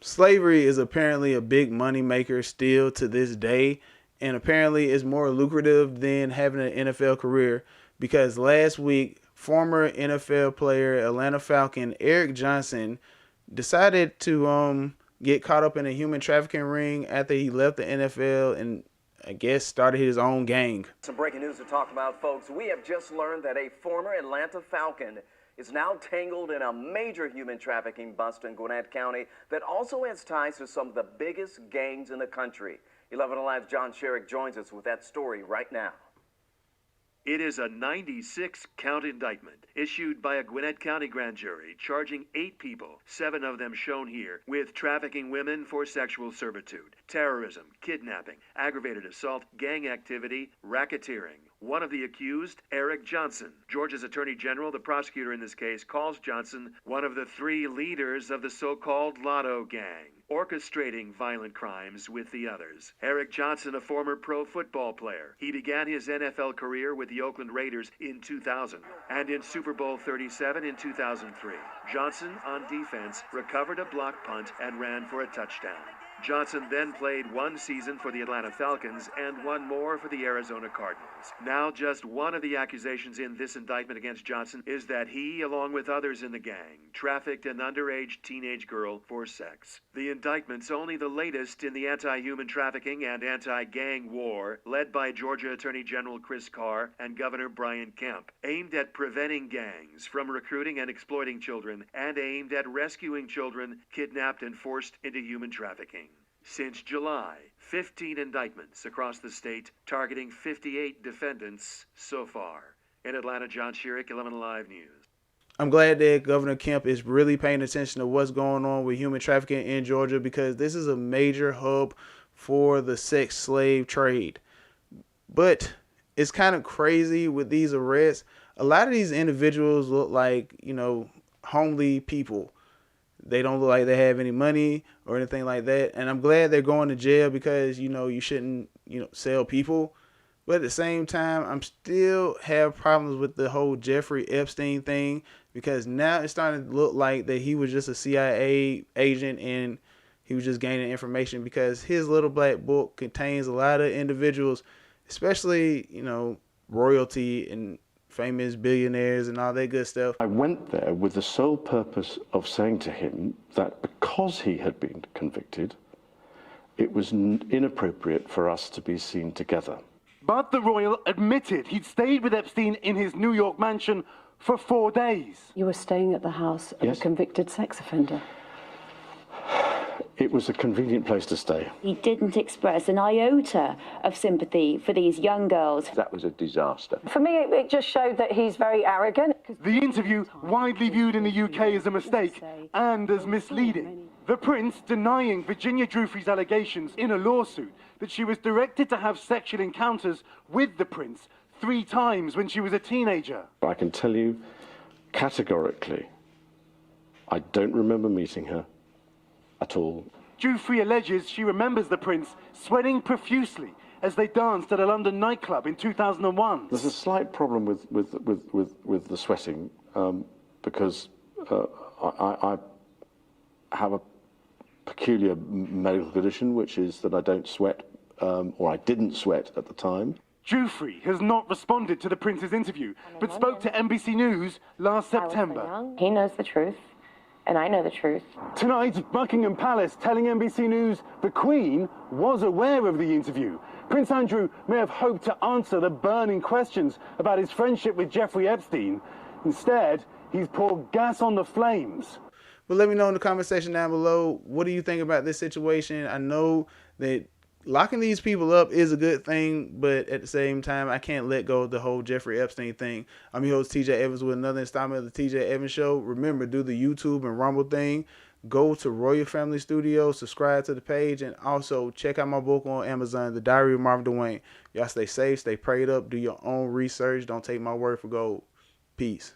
Slavery is apparently a big money maker still to this day, and apparently is more lucrative than having an NFL career, because last week former NFL player, Atlanta Falcon Eric Johnson, decided to get caught up in a human trafficking ring after he left the NFL and I guess started his own gang. Some breaking news to talk about, folks. We have just learned that a former Atlanta Falcon is now tangled in a major human trafficking bust in Gwinnett County that also has ties to some of the biggest gangs in the country. 11 Alive's John Sherrick joins us with that story right now. It is a 96-count indictment issued by a Gwinnett County grand jury charging 8 people, 7 of them shown here, with trafficking women for sexual servitude, terrorism, kidnapping, aggravated assault, gang activity, racketeering. One of the accused, Eric Johnson. Georgia's Attorney General, the prosecutor in this case, calls Johnson one of the 3 leaders of the so-called Lotto Gang, orchestrating violent crimes with the others. Eric Johnson, a former pro football player. He began his NFL career with the Oakland Raiders in 2000 and in Super Bowl 37 in 2003. Johnson, on defense, recovered a block punt and ran for a touchdown. Johnson then played 1 season for the Atlanta Falcons and 1 more for the Arizona Cardinals. Now, just one of the accusations in this indictment against Johnson is that he, along with others in the gang, trafficked an underage teenage girl for sex. The indictment's only the latest in the anti-human trafficking and anti-gang war led by Georgia Attorney General Chris Carr and Governor Brian Kemp, aimed at preventing gangs from recruiting and exploiting children and aimed at rescuing children kidnapped and forced into human trafficking. Since July, 15 indictments across the state, targeting 58 defendants so far. In Atlanta, John Sherrick, 11 Alive News. I'm glad that Governor Kemp is really paying attention to what's going on with human trafficking in Georgia, because this is a major hub for the sex slave trade. But it's kind of crazy with these arrests. A lot of these individuals look like, homely people. They don't look like they have any money or anything like that. And I'm glad they're going to jail, because, you shouldn't, sell people. But at the same time, I'm still have problems with the whole Jeffrey Epstein thing, because now it's starting to look like that he was just a CIA agent and he was just gaining information, because his little black book contains a lot of individuals, especially, royalty and famous billionaires and all that good stuff. I went there with the sole purpose of saying to him that because he had been convicted, it was inappropriate for us to be seen together. But the royal admitted he'd stayed with Epstein in his New York mansion for 4 days. You were staying at the house of a convicted sex offender. It was a convenient place to stay. He didn't express an iota of sympathy for these young girls. That was a disaster. For me, it just showed that he's very arrogant. The interview, widely viewed in the UK as a mistake and as misleading. The prince denying Virginia Giuffre's allegations in a lawsuit that she was directed to have sexual encounters with the prince 3 times when she was a teenager. I can tell you categorically, I don't remember meeting her at all. Giuffre alleges she remembers the prince sweating profusely as they danced at a London nightclub in 2001. There's a slight problem with the sweating because I have a peculiar medical condition, which is that I don't sweat, or I didn't sweat at the time. Giuffre has not responded to the prince's interview, but spoke to NBC News last September. He knows the truth, and I know the truth. Tonight, Buckingham Palace telling NBC News the Queen was aware of the interview. Prince Andrew may have hoped to answer the burning questions about his friendship with Jeffrey Epstein. Instead, he's poured gas on the flames. But let me know in the comment section down below, what do you think about this situation? I know that locking these people up is a good thing, but at the same time, I can't let go of the whole Jeffrey Epstein thing. I'm your host, TJ Evans, with another installment of the TJ Evans Show. Remember, do the YouTube and Rumble thing. Go to Royal Family Studios, subscribe to the page, and also check out my book on Amazon, The Diary of Marvin DeWayne. Y'all stay safe, stay prayed up, do your own research. Don't take my word for gold. Peace.